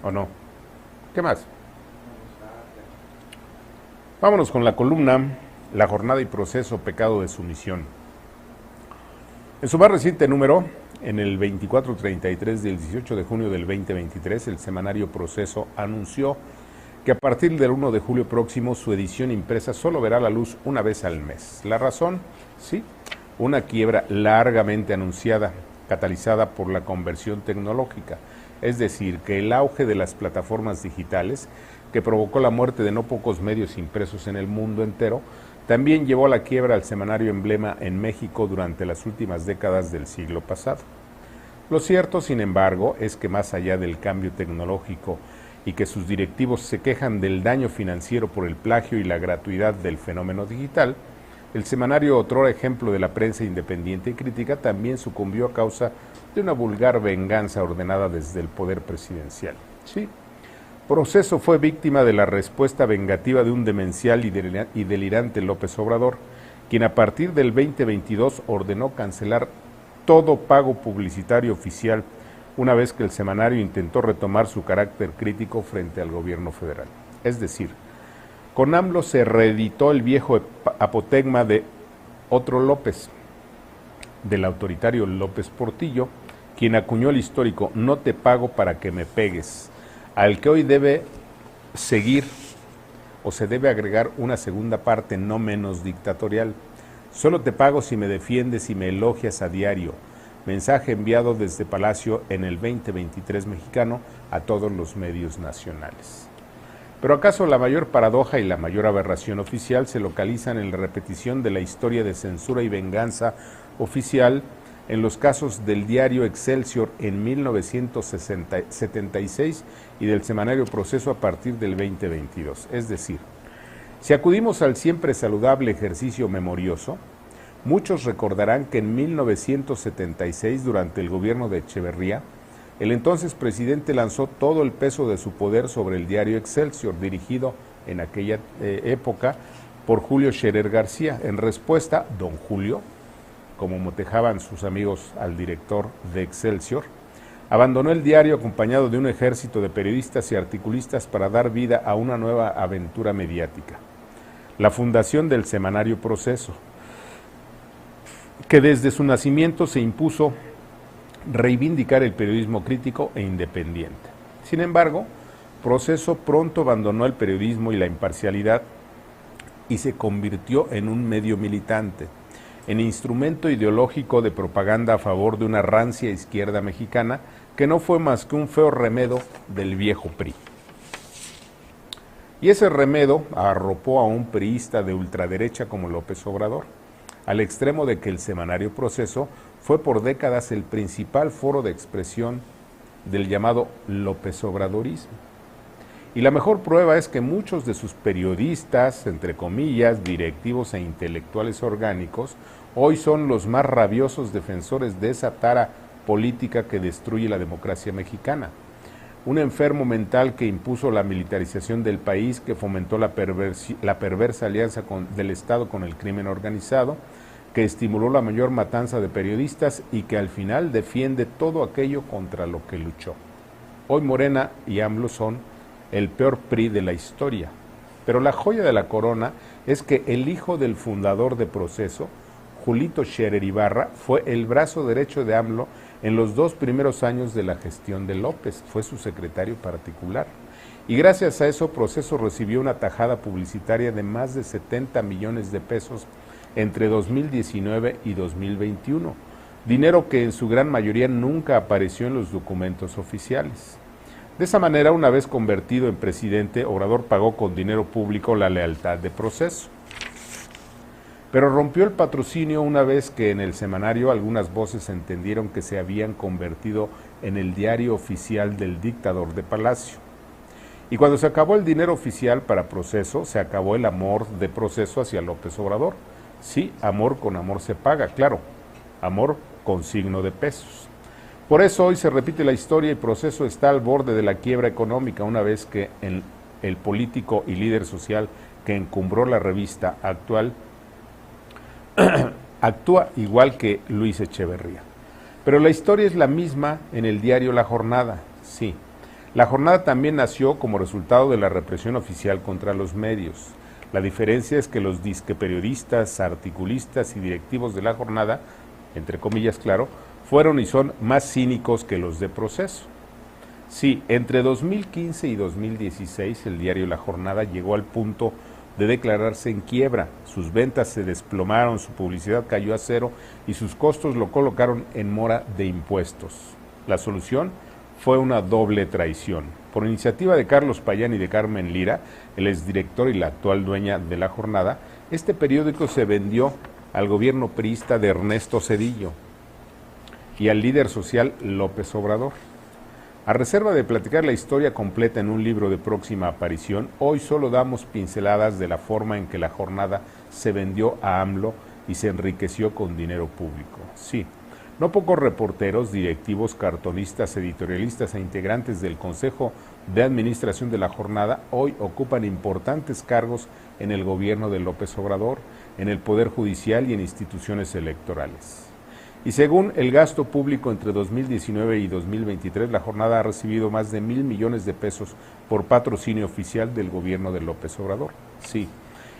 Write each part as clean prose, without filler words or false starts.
¿O no? ¿Qué más? Vámonos con la columna La jornada y proceso, pecado de sumisión. En su más reciente número, en el 2433 del 18 de junio del 2023, el semanario Proceso anunció que a partir del 1 de julio próximo su edición impresa solo verá la luz una vez al mes. ¿La razón? Sí, una quiebra largamente anunciada, catalizada por la conversión tecnológica, es decir, que el auge de las plataformas digitales, que provocó la muerte de no pocos medios impresos en el mundo entero, también llevó a la quiebra al semanario emblema en México durante las últimas décadas del siglo pasado. Lo cierto, sin embargo, es que más allá del cambio tecnológico y que sus directivos se quejan del daño financiero por el plagio y la gratuidad del fenómeno digital, el semanario, otrora ejemplo de la prensa independiente y crítica, también sucumbió a causa de una vulgar venganza ordenada desde el poder presidencial. Sí, Proceso fue víctima de la respuesta vengativa de un demencial y delirante López Obrador, quien a partir del 2022 ordenó cancelar todo pago publicitario oficial una vez que el semanario intentó retomar su carácter crítico frente al gobierno federal. Es decir, con AMLO se reeditó el viejo apotegma de otro López, del autoritario López Portillo, quien acuñó el histórico "no te pago para que me pegues", al que hoy debe seguir o se debe agregar una segunda parte no menos dictatorial: "solo te pago si me defiendes y me elogias a diario", mensaje enviado desde Palacio en el 2023 mexicano a todos los medios nacionales. Pero ¿acaso la mayor paradoja y la mayor aberración oficial se localizan en la repetición de la historia de censura y venganza oficial en los casos del diario Excelsior en 1976 y del semanario Proceso a partir del 2022? Es decir, si acudimos al siempre saludable ejercicio memorioso, muchos recordarán que en 1976, durante el gobierno de Echeverría, el entonces presidente lanzó todo el peso de su poder sobre el diario Excelsior, dirigido en aquella época por Julio Scherer García. En respuesta, don Julio, como motejaban sus amigos al director de Excelsior, abandonó el diario acompañado de un ejército de periodistas y articulistas para dar vida a una nueva aventura mediática: la fundación del semanario Proceso, que desde su nacimiento se impuso reivindicar el periodismo crítico e independiente. Sin embargo, Proceso pronto abandonó el periodismo y la imparcialidad y se convirtió en un medio militante, en instrumento ideológico de propaganda a favor de una rancia izquierda mexicana que no fue más que un feo remedo del viejo PRI. Y ese remedo arropó a un priista de ultraderecha como López Obrador, al extremo de que el semanario Proceso fue por décadas el principal foro de expresión del llamado López Obradorismo. Y la mejor prueba es que muchos de sus periodistas, entre comillas, directivos e intelectuales orgánicos, hoy son los más rabiosos defensores de esa tara política que destruye la democracia mexicana. Un enfermo mental que impuso la militarización del país, que fomentó la perversa alianza del Estado con el crimen organizado, que estimuló la mayor matanza de periodistas y que al final defiende todo aquello contra lo que luchó. Hoy Morena y AMLO son el peor PRI de la historia. Pero la joya de la corona es que el hijo del fundador de Proceso, Julito Scherer Ibarra, fue el brazo derecho de AMLO en los 2 primeros años de la gestión de López, fue su secretario particular. Y gracias a eso, Proceso recibió una tajada publicitaria de más de 70 millones de pesos entre 2019 y 2021, dinero que en su gran mayoría nunca apareció en los documentos oficiales. De esa manera, una vez convertido en presidente, Obrador pagó con dinero público la lealtad de Proceso. Pero rompió el patrocinio una vez que en el semanario algunas voces entendieron que se habían convertido en el diario oficial del dictador de Palacio. Y cuando se acabó el dinero oficial para Proceso, se acabó el amor de Proceso hacia López Obrador. Sí, amor con amor se paga, claro, amor con signo de pesos. Por eso hoy se repite la historia y Proceso está al borde de la quiebra económica una vez que el político y líder social que encumbró la revista actual actúa igual que Luis Echeverría. Pero la historia es la misma en el diario La Jornada. Sí, La jornada también nació como resultado de la represión oficial contra los medios. La diferencia es que los disque periodistas, articulistas y directivos de la jornada, entre comillas claro, fueron y son más cínicos que los de Proceso. Sí, entre 2015 y 2016 el diario La Jornada llegó al punto de declararse en quiebra. Sus ventas se desplomaron, su publicidad cayó a cero y sus costos lo colocaron en mora de impuestos. La solución fue una doble traición. Por iniciativa de Carlos Payán y de Carmen Lira, el exdirector y la actual dueña de La Jornada, este periódico se vendió al gobierno priista de Ernesto Zedillo y al líder social López Obrador. A reserva de platicar la historia completa en un libro de próxima aparición, hoy solo damos pinceladas de la forma en que La Jornada se vendió a AMLO y se enriqueció con dinero público. Sí, no pocos reporteros, directivos, cartonistas, editorialistas e integrantes del Consejo de Administración de La Jornada hoy ocupan importantes cargos en el gobierno de López Obrador, en el Poder Judicial y en instituciones electorales. Y según el gasto público entre 2019 y 2023, La Jornada ha recibido más de 1,000 millones de pesos por patrocinio oficial del gobierno de López Obrador. Sí,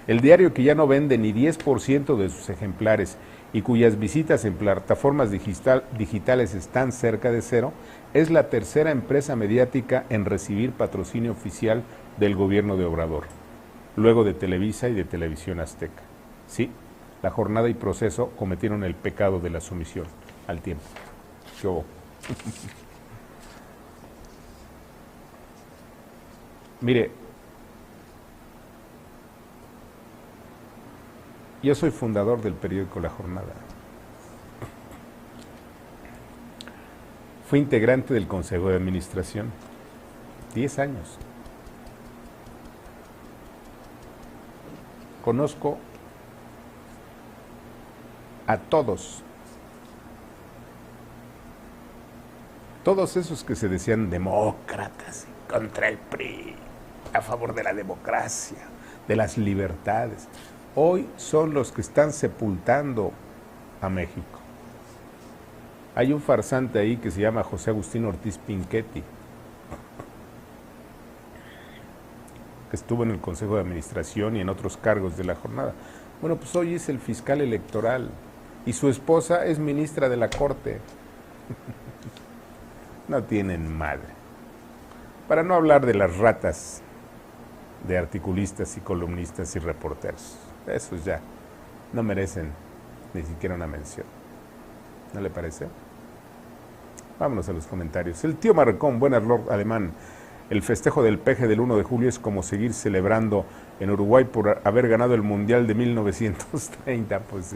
el diario que ya no vende ni 10% de sus ejemplares y cuyas visitas en plataformas digitales están cerca de cero, es la tercera empresa mediática en recibir patrocinio oficial del gobierno de Obrador, luego de Televisa y de Televisión Azteca. Sí, La Jornada y Proceso cometieron el pecado de la sumisión al tiempo. ¿Qué hubo? Mire, yo soy fundador del periódico La Jornada. Fui integrante del Consejo de Administración. 10 años. Conozco a todos esos que se decían demócratas contra el PRI, a favor de la democracia, de las libertades, hoy son los que están sepultando a México. Hay un farsante ahí que se llama José Agustín Ortiz Pinchetti, que estuvo en el Consejo de Administración y en otros cargos de La Jornada. Bueno, pues hoy es el fiscal electoral y su esposa es ministra de la Corte. No tienen madre. Para no hablar de las ratas de articulistas y columnistas y reporteros. Esos ya no merecen ni siquiera una mención. ¿No le parece? Vámonos a los comentarios. El tío Marcón, buenas Lord Alemán. El festejo del peje del 1 de julio es como seguir celebrando en Uruguay por haber ganado el Mundial de 1930. Pues sí.